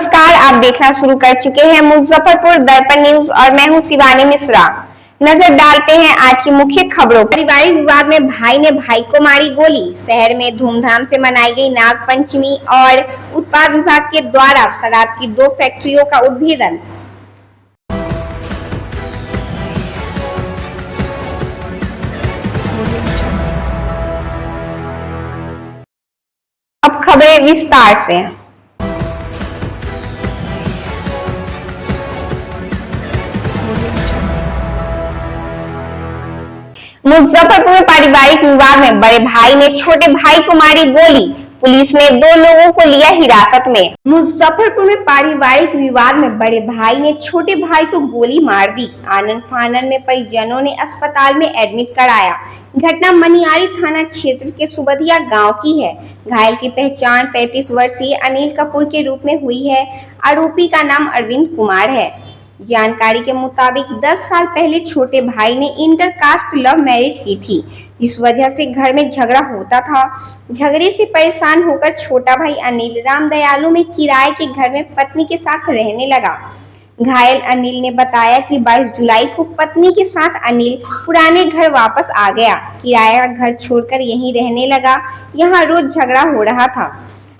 नमस्कार, आप देखना शुरू कर चुके हैं मुजफ्फरपुर दर्पण न्यूज और मैं हूं शिवानी मिश्रा। नजर डालते हैं आज की मुख्य खबरों। पारिवारिक विवाद में भाई ने भाई को मारी गोली। शहर में धूमधाम से मनाई गई नाग पंचमी और उत्पाद विभाग के द्वारा शराब की 2 फैक्ट्रियों का उद्भेदन। अब खबरें विस्तार से। मुजफ्फरपुर में पारिवारिक विवाद में बड़े भाई ने छोटे भाई को मारी गोली। पुलिस ने 2 लोगों को लिया हिरासत में। मुजफ्फरपुर में पारिवारिक विवाद में बड़े भाई ने छोटे भाई को गोली मार दी। आनन फानन में परिजनों ने अस्पताल में एडमिट कराया। घटना मनियारी थाना क्षेत्र के सुबधिया गांव की है। घायल की पहचान 35 वर्षीय अनिल कपूर के रूप में हुई है। आरोपी का नाम अरविंद कुमार है। जानकारी के मुताबिक 10 साल पहले छोटे भाई ने इंटरकास्ट लव मैरिज की थी, इस वजह से घर में झगड़ा होता था। झगड़े से परेशान होकर छोटा भाई अनिल रामदयालु में किराए के घर में पत्नी के साथ रहने लगा। घायल अनिल ने बताया कि 22 जुलाई को पत्नी के साथ अनिल पुराने घर वापस आ गया। किराया घर छोड़कर यहीं रहने लगा। यहाँ रोज झगड़ा हो रहा था।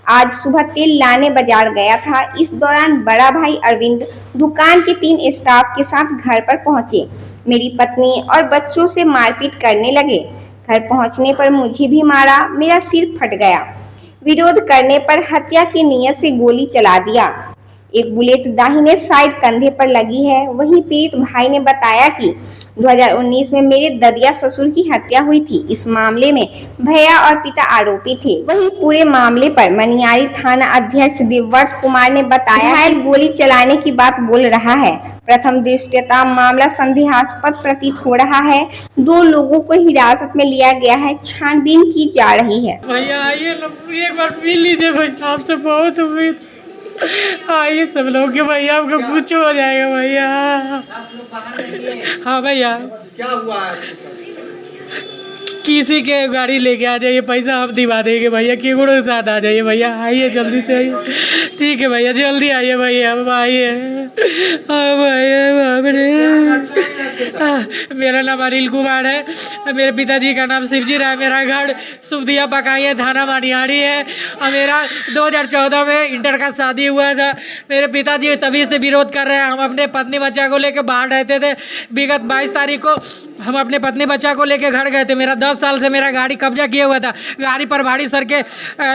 आज सुबह तेल लाने बाजार गया था। इस दौरान बड़ा भाई अरविंद दुकान के 3 स्टाफ के साथ घर पर पहुंचे। मेरी पत्नी और बच्चों से मारपीट करने लगे। घर पहुंचने पर मुझे भी मारा। मेरा सिर फट गया। विरोध करने पर हत्या की नीयत से गोली चला दिया। एक बुलेट दाहिने साइड कंधे पर लगी है। वहीं पीड़ित भाई ने बताया कि 2019 में मेरे ददिया ससुर की हत्या हुई थी। इस मामले में भैया और पिता आरोपी थे। वहीं पूरे मामले पर मनियारी थाना अध्यक्ष देवव्रत कुमार ने बताया घायल गोली चलाने की बात बोल रहा है। प्रथम दृष्टया मामला संदेहास्पद प्रतीत हो रहा है। 2 लोगों को हिरासत में लिया गया है। छानबीन की जा रही है। भैया आइए, एक बार पी लीजिए भैया, आपसे बहुत उम्मीद। आइए सब लोग के भैया, आपको कुछ हो जाएगा भैया। हाँ भैया, क्या हुआ है? किसी के गाड़ी लेके आ जाइए, पैसा हम दिवा देंगे भैया। केगुड़ो के साथ आ जाइए भैया। आइए जल्दी से आइए। ठीक है भैया, जल्दी आइए भैया। आइए। हाँ भैया, बाप रे। मेरा नाम अनिल कुमार है। मेरे पिताजी का नाम शिवजी राय। मेरा घर सुबधिया पकाई थाना मनियारी है। और मेरा 2014 में इंटर का शादी हुआ था। मेरे पिताजी तभी से विरोध कर रहे हैं। हम अपने पत्नी बच्चा को लेकर बाहर रहते थे। विगत 22 तारीख को हम अपने पत्नी बच्चा को लेकर घर गए थे। मेरा 10 साल से मेरा गाड़ी कब्जा किया हुआ था। गाड़ी पर भाड़ी सर के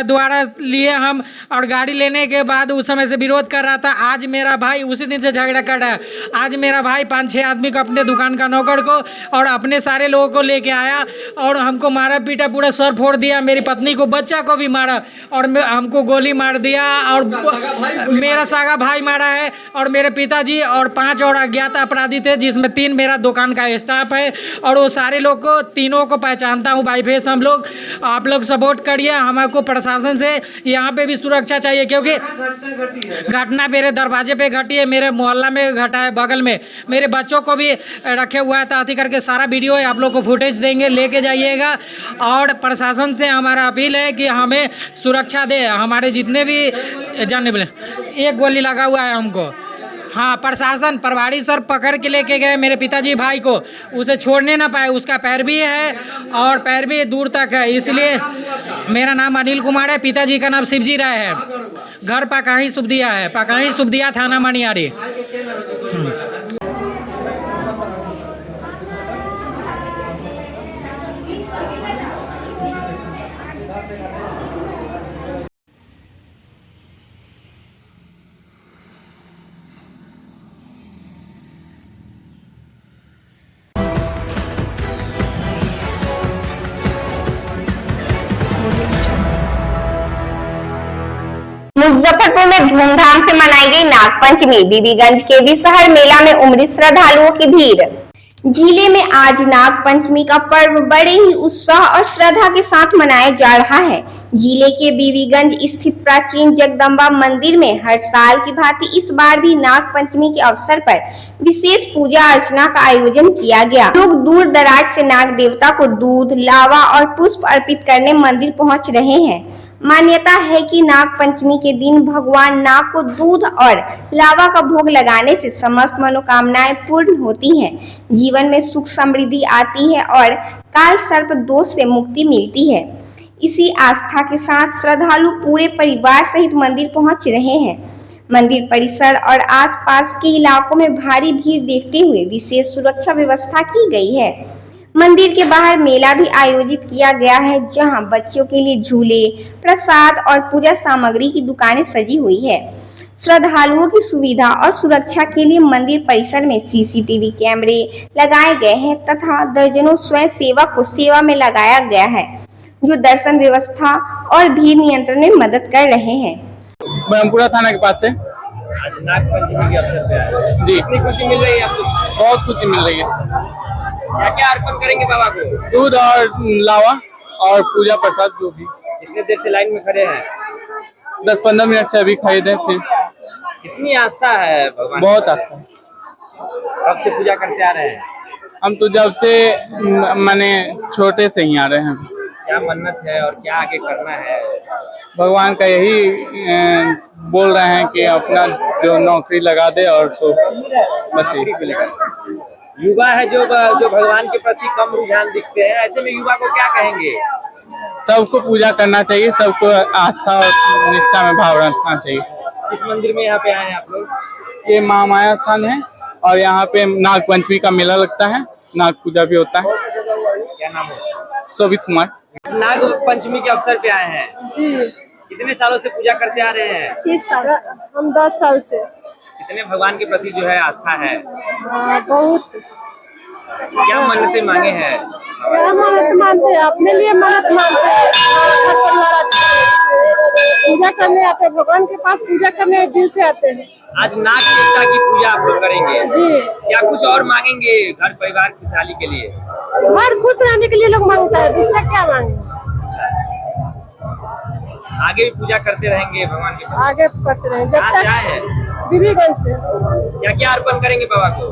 द्वारा लिए हम, और गाड़ी लेने के बाद उस समय से विरोध कर रहा था। आज मेरा भाई उसी दिन से झगड़ा कर रहा है। आज मेरा भाई 5-6 आदमी को, अपने दुकान का नौकर को और अपने सारे लोगों को लेके आया और हमको मारा पीटा, पूरा सर फोड़ दिया। मेरी पत्नी को, बच्चा को भी मारा और हमको गोली मार दिया। और मेरा सागा भाई मारा है। और मेरे पिताजी और 5 और अज्ञात अपराधी थे, जिसमें 3 मेरा दुकान का स्टाफ है। और वो सारे लोग को, तीनों को पहचानता हूँ भाई फेस हम लोग। आप लोग सपोर्ट करिए। हमको प्रशासन से यहाँ पे भी सुरक्षा चाहिए, क्योंकि घटना मेरे दरवाजे पे घटी है, मेरे मोहल्ला में घटा है, बगल में। मेरे बच्चों को भी रखे हुआ था अति करके। सारा वीडियो है, आप लोग को फुटेज देंगे, लेके जाइएगा। और प्रशासन से हमारा अपील है कि हमें सुरक्षा दे। हमारे जितने भी जानने वाले, एक गोली लगा हुआ है हमको। हाँ, प्रशासन, प्रभारी सर पकड़ के लेके गए मेरे पिताजी भाई को। उसे छोड़ने ना पाए। उसका पैर भी है और पैर भी दूर तक है। इसलिए मेरा नाम अनिल कुमार है। पिताजी का नाम शिवजी राय है। घर पकाही सुबधिया है। पकाही सुबधिया थाना मनियारी। मुजफ्फरपुर में धूमधाम से मनाई गई नागपंचमी। बीबीगंज के भी शहर मेला में उमड़ी श्रद्धालुओं की भीड़। जिले में आज नागपंचमी का पर्व बड़े ही उत्साह और श्रद्धा के साथ मनाया जा रहा है। जिले के बीबीगंज स्थित प्राचीन जगदम्बा मंदिर में हर साल की भांति इस बार भी नागपंचमी के अवसर पर विशेष पूजा अर्चना का आयोजन किया गया। लोग दूर दराज से नाग देवता को दूध, लावा और पुष्प अर्पित करने मंदिर पहुंच रहे हैं। मान्यता है कि नाग पंचमी के दिन भगवान नाग को दूध और लावा का भोग लगाने से समस्त मनोकामनाएं पूर्ण होती हैं, जीवन में सुख समृद्धि आती है और काल सर्प दोष से मुक्ति मिलती है। इसी आस्था के साथ श्रद्धालु पूरे परिवार सहित मंदिर पहुंच रहे हैं। मंदिर परिसर और आसपास के इलाकों में भारी भीड़ देखते हुए विशेष सुरक्षा व्यवस्था की गई है। मंदिर के बाहर मेला भी आयोजित किया गया है, जहां बच्चों के लिए झूले, प्रसाद और पूजा सामग्री की दुकानें सजी हुई है। श्रद्धालुओं की सुविधा और सुरक्षा के लिए मंदिर परिसर में सीसीटीवी कैमरे लगाए गए हैं तथा दर्जनों स्वयं सेवक को सेवा में लगाया गया है, जो दर्शन व्यवस्था और भीड़ नियंत्रण में मदद कर रहे हैं। ब्रह्मपुरा थाना के पास से। आज नाग पंचमी के अवसर पे आए जी, कितनी खुशी मिल रही है आपको? बहुत खुशी मिल रही है। क्या क्या अर्पण करेंगे बाबा को? दूध और लावा और पूजा प्रसाद जो भी। कितने देर से लाइन में खड़े हैं? 10-15 मिनट से अभी खरीदे फिर। कितनी आस्था है भगवान? बहुत आस्था। कब से पूजा करते आ रहे हैं? हम तो जब से मैंने छोटे से ही आ रहे हैं। क्या मन्नत है और क्या आगे करना है? भगवान का यही बोल रहे हैं कि अपना जो नौकरी लगा दे और सो बस यही को लेकर। युवा है जो भगवान के प्रति कम रुझान दिखते हैं, ऐसे में युवा को क्या कहेंगे? सबको पूजा करना चाहिए, सबको आस्था और निष्ठा में भाव रखना चाहिए। किस मंदिर में यहाँ पे आए हैं आप लोग? ये महामाया स्थान है और यहाँ पे नाग पंचमी का मेला लगता है, नाग पूजा भी होता है। क्या नाम है? शोभित कुमार। नाग पंचमी के अवसर पे आए हैं जी। कितने सालों से पूजा करते आ रहे हैं? 30 साल। हम 10 साल से। कितने भगवान के प्रति जो है आस्था है? बहुत। क्या मन्नतें मांगे हैं? क्या मन्नत मानते हैं? अपने लिए मन्नत मानते हैं। हमारा घर परिवार अच्छा है। पूजा करने आते हैं, भगवान के पास पूजा करने दिल से आते हैं। आज नाग देवता की पूजा आप लोग करेंगे जी। क्या कुछ और मांगेंगे घर परिवार की खुशहाली के लिए? घर खुश रहने के लिए लोग मांगता है, दूसरा क्या मांगे? आगे भी पूजा करते रहेंगे भगवान के पास? आगे करते रहे जब कहाँ से आए हैं? तक। बीबीगंज से। क्या क्या अर्पण करेंगे बाबा को?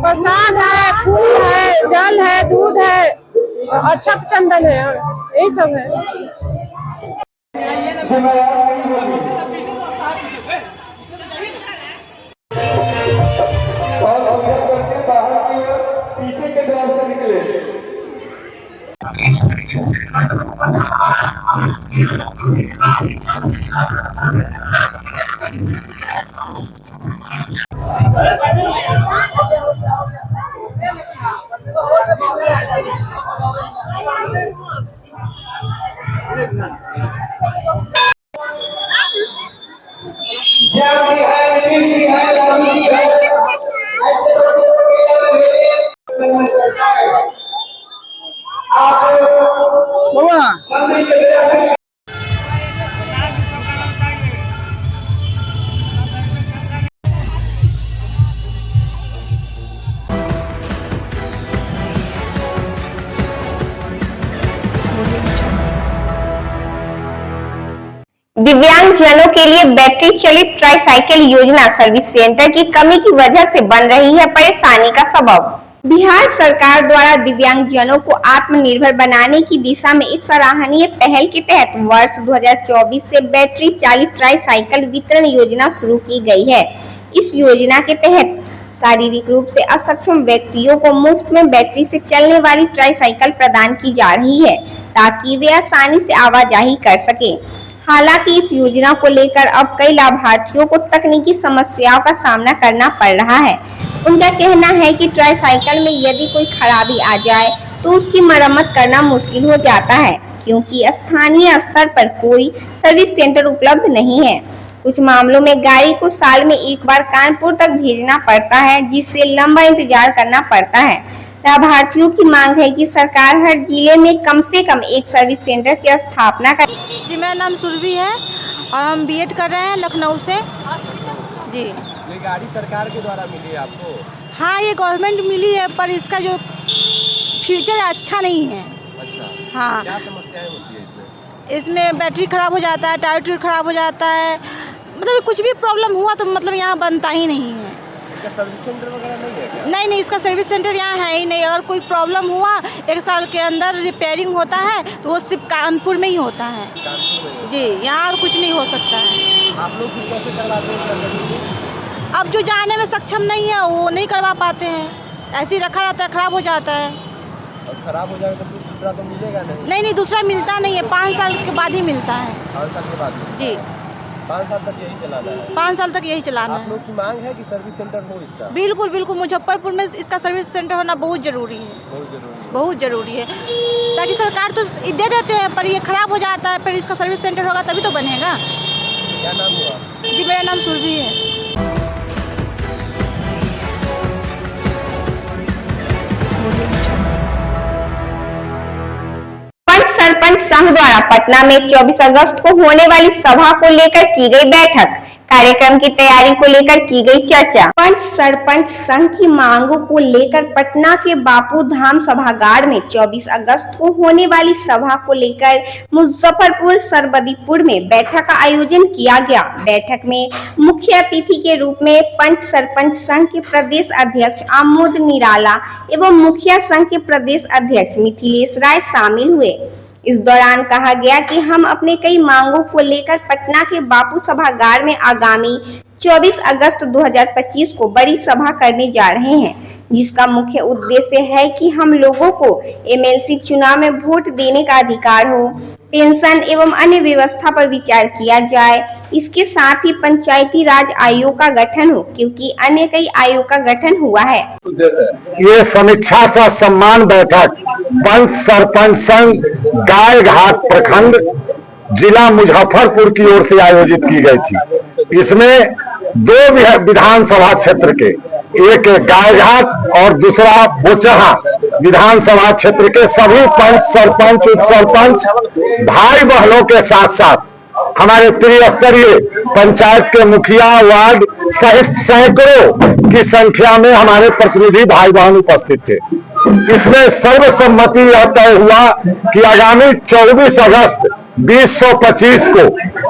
प्रसाद है, फूल है, जल है, दूध है, अक्षत चंदन है, यही सब है। दिव्यांग जनों के लिए बैटरी चलित ट्राईसाइकिल योजना सर्विस सेंटर की कमी की वजह से बन रही है परेशानी का सबब। बिहार सरकार द्वारा दिव्यांग जनों को आत्मनिर्भर बनाने की दिशा में एक सराहनीय पहल के तहत वर्ष 2024 से बैटरी चालित ट्राईसाइकिल वितरण योजना शुरू की गई है। इस योजना के तहत शारीरिक रूप से अक्षम व्यक्तियों को मुफ्त में बैटरी से चलने वाली ट्राईसाइकिल प्रदान की जा रही है, ताकि वे आसानी से आवाजाही कर सके। हालांकि इस योजना को लेकर अब कई लाभार्थियों को तकनीकी समस्याओं का सामना करना पड़ रहा है। उनका कहना है कि ट्राईसाइकिल में यदि कोई खराबी आ जाए तो उसकी मरम्मत करना मुश्किल हो जाता है, क्योंकि स्थानीय स्तर पर कोई सर्विस सेंटर उपलब्ध नहीं है। कुछ मामलों में गाड़ी को साल में एक बार कानपुर तक भेजना पड़ता है, जिससे लंबा इंतजार करना पड़ता है। लाभार्थियों की मांग है कि सरकार हर जिले में कम से कम एक सर्विस सेंटर की स्थापना करे। जी, मेरा नाम सुरभि है और हम बीएड कर रहे हैं लखनऊ से। जी, ये गाड़ी सरकार के द्वारा मिली है आपको? हाँ, ये गवर्नमेंट मिली है, पर इसका जो फ्यूचर अच्छा नहीं है। अच्छा। हाँ, क्या समस्याएं होती है इसमें? इसमें बैटरी खराब हो जाता है, टायर ट्यूब खराब हो जाता है, मतलब कुछ भी प्रॉब्लम हुआ तो मतलब यहाँ बनता ही नहीं है। इसका सर्विस सेंटर वगैरह नहीं है क्या? नहीं, इसका सर्विस सेंटर यहाँ है ही नहीं। अगर कोई प्रॉब्लम हुआ 1 साल के अंदर रिपेयरिंग होता है तो वो सिर्फ कानपुर में ही होता है। कानपुर में? जी, यहाँ कुछ नहीं हो सकता है। आप लोग फिर कैसे करवाते हैं इसका सर्विस? अब जो जाने में सक्षम नहीं है वो नहीं करवा पाते हैं, ऐसे ही रखा रहता है, खराब हो जाता है। और खराब हो जाएगा तो फिर दूसरा तो मिलेगा नहीं। नहीं, दूसरा मिलता नहीं है, 5 साल के बाद ही मिलता है। 5 साल के बाद जी, 5 साल तक यही चलाना है। 5 साल तक यही चलाना आप है। लोग की मांग है कि सर्विस सेंटर हो इसका? बिल्कुल बिल्कुल, मुजफ्फरपुर में इसका सर्विस सेंटर होना बहुत ज़रूरी है, बहुत जरूरी है। बहुत ज़रूरी है। ताकि सरकार तो दे देते हैं पर ये खराब हो जाता है, फिर इसका सर्विस सेंटर होगा तभी तो बनेगा। क्या नाम हुआ? जी, मेरा नाम सुरभि है। सरपंच संघ द्वारा पटना में 24 अगस्त को होने वाली सभा को लेकर की गई बैठक, कार्यक्रम की तैयारी को लेकर की गई चर्चा। पंच सरपंच संघ की मांगों को लेकर पटना के बापू धाम सभागार में 24 अगस्त को होने वाली सभा को लेकर मुजफ्फरपुर सरबदीपुर में बैठक का आयोजन किया गया। बैठक में मुख्य अतिथि के रूप में पंच सरपंच संघ के प्रदेश अध्यक्ष आमोद निराला एवं मुखिया संघ के प्रदेश अध्यक्ष मिथिलेश राय शामिल हुए। इस दौरान कहा गया कि हम अपने कई मांगों को लेकर पटना के बापू सभागार में आगामी 24 अगस्त 2025 को बड़ी सभा करने जा रहे हैं, जिसका मुख्य उद्देश्य है कि हम लोगों को एमएलसी चुनाव में वोट देने का अधिकार हो, पेंशन एवं अन्य व्यवस्था पर विचार किया जाए। इसके साथ ही पंचायती राज आयोग का गठन हो, क्योंकि अन्य कई आयोग का गठन हुआ है। ये समीक्षा सह सम्मान बैठक पंच सरपंच संघ गाय घाट प्रखंड जिला मुजफ्फरपुर की ओर से आयोजित की गई थी। इसमें 2 विधानसभा क्षेत्र के, एक गायघाट और दूसरा बोचहा विधानसभा क्षेत्र के सभी पंच सरपंच उप सरपंच भाई बहनों के साथ साथ हमारे त्रिस्तरीय पंचायत के मुखिया वार्ड सहित सैकड़ों की संख्या में हमारे प्रतिनिधि भाई बहन उपस्थित थे। इसमें सर्वसम्मति यह तय हुआ कि आगामी 24 अगस्त 2025 को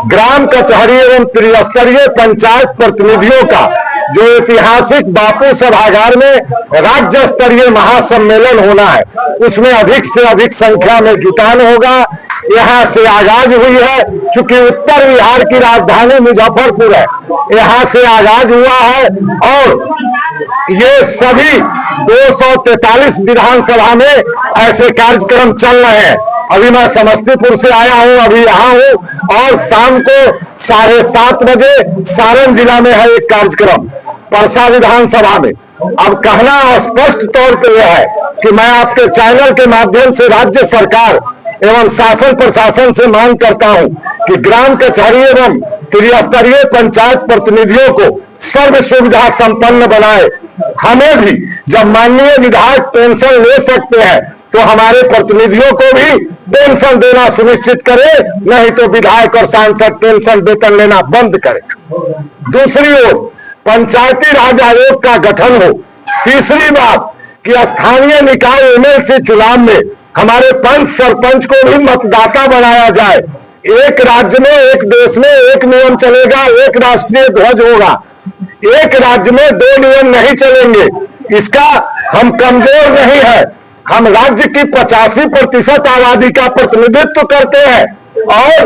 ग्राम कचहरी एवं त्रिस्तरीय पंचायत प्रतिनिधियों का जो ऐतिहासिक बापू सभागार में राज्य स्तरीय महासम्मेलन होना है, उसमें अधिक से अधिक संख्या में जुटान होगा। यहाँ से आगाज हुई है, चूंकि उत्तर बिहार की राजधानी मुजफ्फरपुर है, यहाँ से आगाज हुआ है और ये सभी 243 विधानसभा में ऐसे कार्यक्रम चल रहे हैं। अभी मैं समस्तीपुर से आया हूँ, अभी यहाँ हूँ और शाम को 7:30 बजे सारण जिला में है एक कार्यक्रम परसा विधानसभा में। अब कहना स्पष्ट तौर पे यह है कि मैं आपके चैनल के माध्यम से राज्य सरकार एवं शासन प्रशासन से मांग करता हूं कि ग्राम कचहरी एवं त्रिस्तरीय पंचायत प्रतिनिधियों को सर्व सुविधा संपन्न बनाए। हमें भी जब माननीय विधायक पेंशन ले सकते हैं तो हमारे प्रतिनिधियों को भी पेंशन देना सुनिश्चित करे, नहीं तो विधायक और सांसद पेंशन वेतन लेना बंद करे। दूसरी ओर पंचायती राज आयोग का गठन हो। तीसरी बात कि स्थानीय निकाय एमएलसी चुनाव में हमारे पंच सरपंच को भी मतदाता बनाया जाए। एक राज्य में, एक देश में एक नियम चलेगा, एक राष्ट्रीय ध्वज होगा। एक राज्य में 2 नियम नहीं चलेंगे। इसका हम कमजोर नहीं है, हम राज्य की 85% आबादी का प्रतिनिधित्व करते हैं और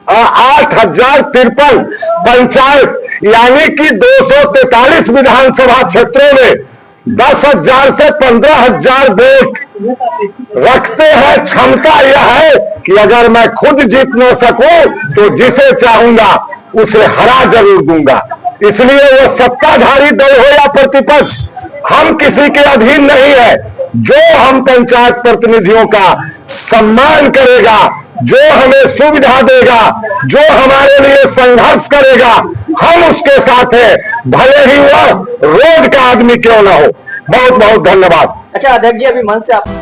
8,053 पंचायत यानी कि 243 विधानसभा क्षेत्रों में 10,000 से 15,000 वोट रखते हैं। क्षमता यह है कि अगर मैं खुद जीत न सकूं तो जिसे चाहूंगा उसे हरा जरूर दूंगा। इसलिए वो सत्ताधारी दल हो या प्रतिपक्ष, हम किसी के अधीन नहीं है। जो हम पंचायत प्रतिनिधियों का सम्मान करेगा, जो हमें सुविधा देगा, जो हमारे लिए संघर्ष करेगा, हम उसके साथ हैं, भले ही वह रोड का आदमी क्यों ना हो। बहुत बहुत धन्यवाद। अच्छा अध्यक्ष जी, अभी मन से आप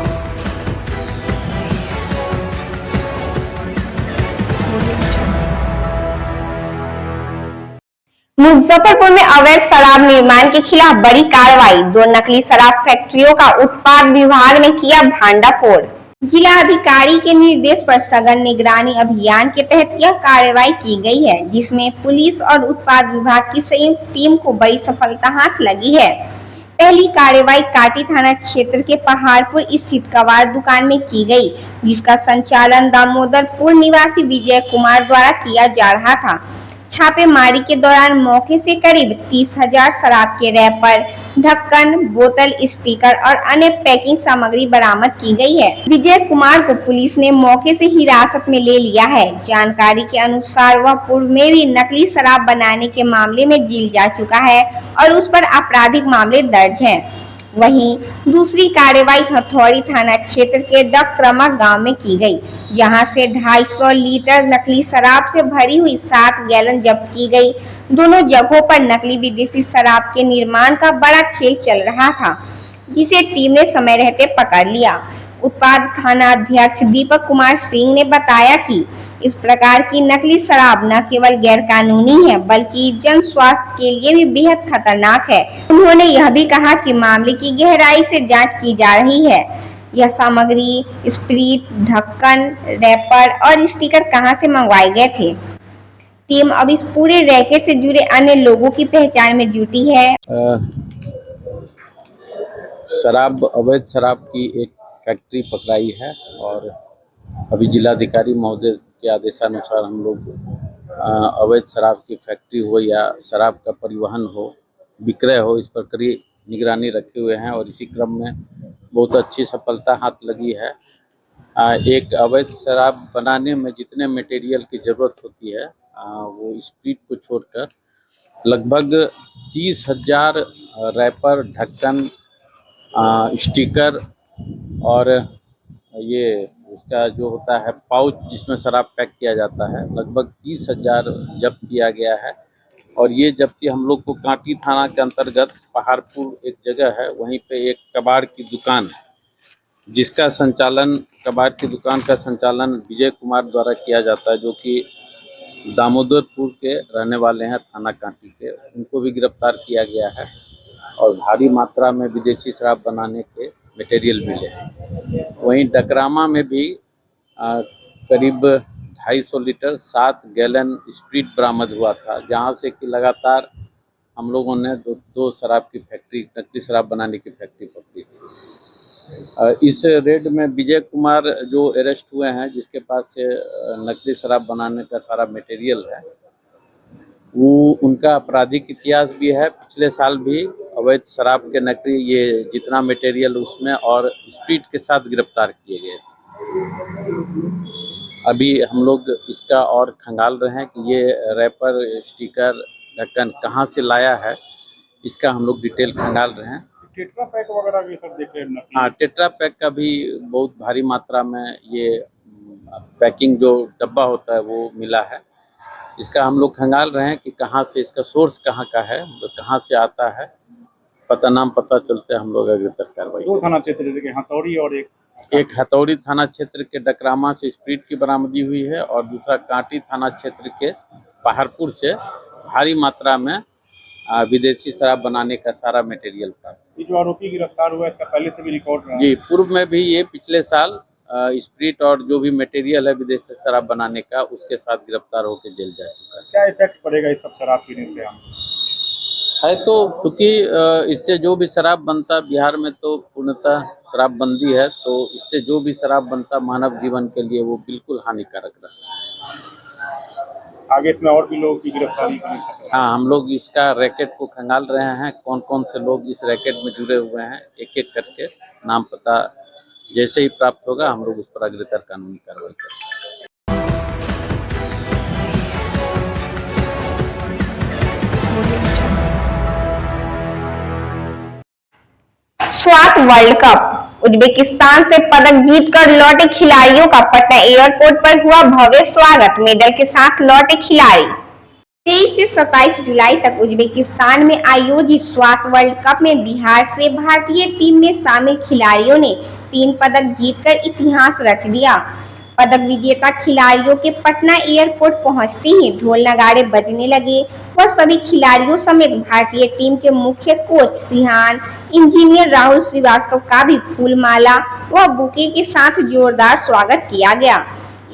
मुजफ्फरपुर में अवैध शराब निर्माण के खिलाफ बड़ी कार्रवाई, 2 नकली शराब फैक्ट्रियों का उत्पाद विभाग ने किया भांडाफोड़। जिला अधिकारी के निर्देश पर सघन निगरानी अभियान के तहत यह कार्रवाई की गई है, जिसमें पुलिस और उत्पाद विभाग की संयुक्त टीम को बड़ी सफलता हाथ लगी है। पहली कार्रवाई काटी थाना क्षेत्र के पहाड़पुर स्थित कबाड़ दुकान में की गई, जिसका संचालन दामोदरपुर निवासी विजय कुमार द्वारा किया जा रहा था। छापेमारी के दौरान मौके से करीब 30,000 शराब के रैपर, ढक्कन, बोतल, स्टिकर और अन्य पैकिंग सामग्री बरामद की गई है। विजय कुमार को पुलिस ने मौके से हिरासत में ले लिया है। जानकारी के अनुसार वह पूर्व में भी नकली शराब बनाने के मामले में जेल जा चुका है और उस पर आपराधिक मामले दर्ज हैं। वहीं दूसरी कार्रवाई हथौड़ी थाना क्षेत्र के डकरमा गांव में की गई, जहां से 250 लीटर नकली शराब से भरी हुई 7 गैलन जब्त की गई। दोनों जगहों पर नकली विदेशी शराब के निर्माण का बड़ा खेल चल रहा था, जिसे टीम ने समय रहते पकड़ लिया। उत्पाद थाना अध्यक्ष दीपक कुमार सिंह ने बताया कि इस प्रकार की नकली शराब न केवल गैर कानूनी है, बल्कि जन स्वास्थ्य के लिए भी बेहद खतरनाक है। उन्होंने यह भी कहा कि मामले की गहराई से जांच की जा रही है। यह सामग्री, स्प्रीट, ढक्कन, रैपर और स्टिकर कहां से मंगवाए गए थे। टीम अब इस पूरे रैकेट से जुड़े अन्य लोगों की पहचान में जुटी है। अवैध शराब की एक फैक्ट्री पकड़ाई है और अभी जिलाधिकारी महोदय के आदेशानुसार हम लोग अवैध शराब की फैक्ट्री हो या शराब का परिवहन हो, विक्रय हो, इस पर कड़ी निगरानी रखे हुए हैं और इसी क्रम में बहुत अच्छी सफलता हाथ लगी है। एक अवैध शराब बनाने में जितने मटेरियल की ज़रूरत होती है वो स्प्रीट को छोड़कर लगभग 30,000 रैपर, ढक्कन, स्टिकर और ये उसका जो होता है पाउच जिसमें शराब पैक किया जाता है, लगभग 30,000 जब्त किया गया है। और ये जब्ती हम लोग को कांटी थाना के अंतर्गत पहाड़पुर एक जगह है, वहीं पे एक कबाड़ की दुकान है, जिसका संचालन कबाड़ की दुकान का संचालन विजय कुमार द्वारा किया जाता है, जो कि दामोदरपुर के रहने वाले हैं, थाना कांटी के। उनको भी गिरफ्तार किया गया है और भारी मात्रा में विदेशी शराब बनाने के मटेरियल मिले हैं। वहीं डकरामा में भी करीब 250 लीटर 7 गैलन स्प्रीट बरामद हुआ था, जहां से कि लगातार हम लोगों ने दो शराब की फैक्ट्री, नकली शराब बनाने की फैक्ट्री पकड़ी थी। इस रेड में विजय कुमार जो अरेस्ट हुए हैं, जिसके पास से नकली शराब बनाने का सारा मटेरियल है, वो उनका आपराधिक इतिहास भी है। पिछले साल भी अवैध शराब के नकली ये जितना मटेरियल उसमें और स्प्रीट के साथ गिरफ्तार किए गए थे। अभी हम लोग इसका और खंगाल रहे हैं कि ये रैपर, स्टिकर, ढक्कन कहाँ से लाया है, इसका हम लोग डिटेल खंगाल रहे हैं। टेट्रा पैक वगैरह भी सब देख रहे हैं। हाँ, टेट्रा पैक का भी बहुत भारी मात्रा में ये पैकिंग जो डब्बा होता है वो मिला है। इसका हम लोग खंगाल रहे हैं कि कहाँ से, इसका सोर्स कहाँ का है, तो कहाँ से आता है, पता चलते हम लोग अग्रतर कार्रवाई। दो थाना क्षेत्र के हथौड़ी और एक हथौड़ी थाना क्षेत्र के डकरामा से स्प्रीट की बरामदी हुई है और दूसरा कांटी थाना क्षेत्र के पहाड़पुर से भारी मात्रा में विदेशी शराब बनाने का सारा मटेरियल था। ये जो आरोपी गिरफ्तार हुआ है, इसका पहले से भी रिकॉर्ड रहा है? जी, पूर्व में भी ये पिछले साल स्प्रीट और जो भी मटेरियल है विदेशी शराब बनाने का, उसके साथ गिरफ्तार होकर जेल जा चुका है। क्या इफेक्ट पड़ेगा इस सब शराब पीने से है? तो क्योंकि इससे जो भी शराब बनता, बिहार में तो पूर्णतः शराबबंदी है, तो इससे जो भी शराब बनता मानव जीवन के लिए वो बिल्कुल हानिकारक रहा। आगे इसमें और भी लोगों की गिरफ्तारी? हाँ, हम लोग इसका रैकेट को खंगाल रहे हैं, कौन कौन से लोग इस रैकेट में जुड़े हुए हैं, एक एक करके नाम पता जैसे ही प्राप्त होगा हम लोग उस पर अग्रतर कानूनी कार्रवाई करेंगे। स्वात वर्ल्ड कप, उज्बेकिस्तान से पदक जीतकर लौटे खिलाड़ियों का पटना एयरपोर्ट पर हुआ भव्य स्वागत। मेडल के साथ लौटे खिलाड़ी। 23 से 27 जुलाई तक उज्बेकिस्तान में आयोजित स्वात वर्ल्ड कप में बिहार से भारतीय टीम में शामिल खिलाड़ियों ने 3 पदक जीतकर इतिहास रच दिया। पदक विजेता खिलाड़ियों के पटना एयरपोर्ट पहुंचते ही ढोल नगाड़े बजने लगे। वह सभी खिलाड़ियों समेत भारतीय टीम के मुख्य coach Shihan, engineer Rahul Srivastava का भी फूलमाला व बुके के साथ जोरदार स्वागत किया गया।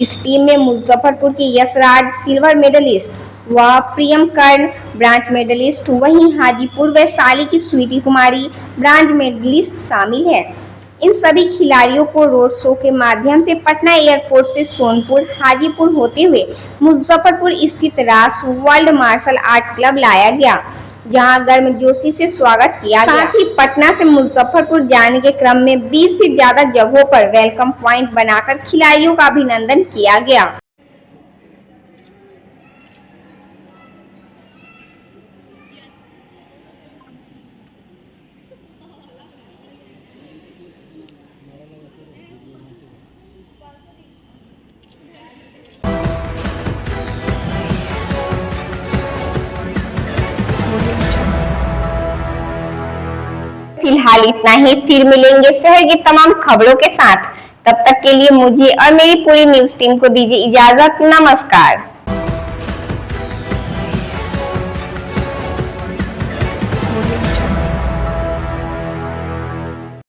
इस टीम में मुजफ्फरपुर के यशराज सिल्वर मेडलिस्ट व प्रियम कर्ण ब्रांच मेडलिस्ट, वहीं हाजीपुर वैशाली की स्वीटी कुमारी ब्रांच मेडलिस्ट शामिल है। इन सभी खिलाड़ियों को रोड शो के माध्यम से पटना एयरपोर्ट से सोनपुर हाजीपुर होते हुए मुजफ्फरपुर स्थित राष्ट्र वर्ल्ड मार्शल आर्ट क्लब लाया गया, जहां गर्मजोशी से स्वागत किया गया। साथ ही पटना से मुजफ्फरपुर जाने के क्रम में 20 से ज्यादा जगहों पर वेलकम पॉइंट बनाकर खिलाड़ियों का अभिनंदन किया गया। फिलहाल इतना ही, फिर मिलेंगे शहर की तमाम खबरों के साथ। तब तक के लिए मुझे और मेरी पूरी न्यूज टीम को दीजिए इजाजत। नमस्कार।